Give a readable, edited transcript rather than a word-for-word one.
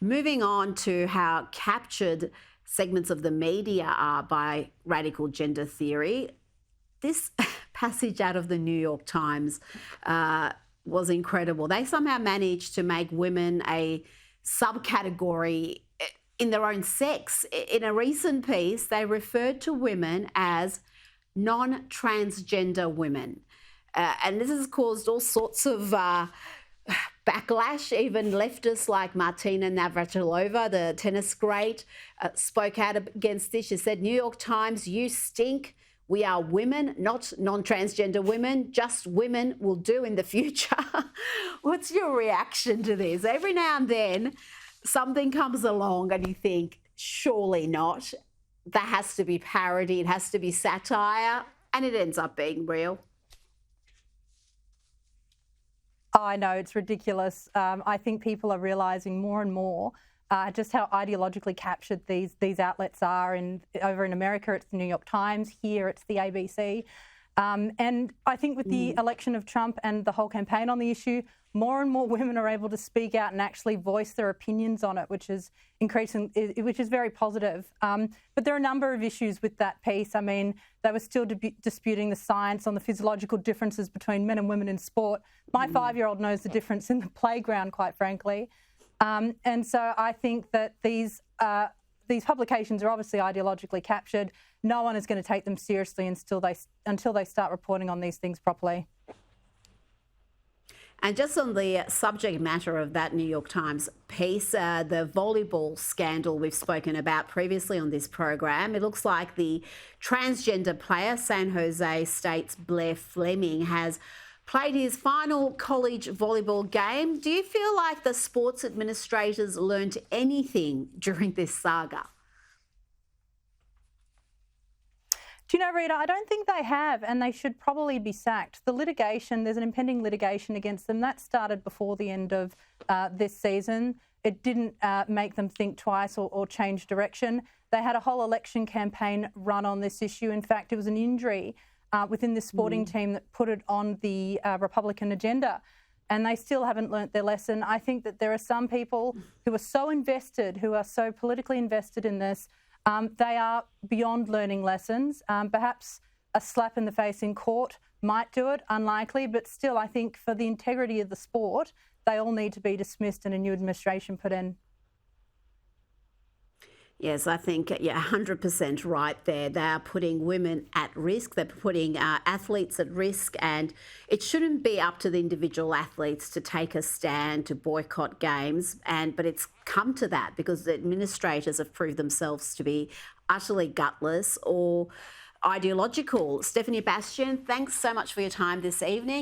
Moving on to how captured segments of the media are by radical gender theory, this passage out of the New York Times was incredible. They somehow managed to make women a subcategory in their own sex. In a recent piece, they referred to women as non-transgender women. And this has caused all sorts of backlash. Even leftists like Martina Navratilova, the tennis great, spoke out against this. She said, "New York Times, you stink. We are women, not non-transgender women. Just women will do in the future." What's your reaction to this? Every now and then, something comes along and you think, surely not. That has to be parody. It has to be satire. And it ends up being real. Oh, I know, it's ridiculous. I think people are realising more and more just how ideologically captured these outlets are. Over in America, it's the New York Times. Here, it's the ABC. And I think with the election of Trump and the whole campaign on the issue, more and more women are able to speak out and actually voice their opinions on it, which is increasing, which is very positive. But there are a number of issues with that piece. I mean, they were still disputing the science on the physiological differences between men and women in sport. My 5-year-old knows the difference in the playground, quite frankly. And so I think that these publications are obviously ideologically captured. No one is going to take them seriously until they start reporting on these things properly. And just on the subject matter of that New York Times piece, the volleyball scandal we've spoken about previously on this program, it looks like the transgender player, San Jose State's Blair Fleming, has played his final college volleyball game. Do you feel like the sports administrators learnt anything during this saga? Do you know, Rita, I don't think they have, and they should probably be sacked. The litigation, there's an impending litigation against them. That started before the end of this season. It didn't make them think twice or change direction. They had a whole election campaign run on this issue. In fact, it was an injury within the sporting team that put it on the Republican agenda, and they still haven't learnt their lesson. I think that there are some people who are so invested, who are so politically invested in this, they are beyond learning lessons. Perhaps a slap in the face in court might do it, unlikely, but still I think for the integrity of the sport, they all need to be dismissed and a new administration put in. Yes, I think you're 100% right there. They are putting women at risk. They're putting athletes at risk, and it shouldn't be up to the individual athletes to take a stand, to boycott games. But it's come to that because the administrators have proved themselves to be utterly gutless or ideological. Stephanie Bastian, thanks so much for your time this evening.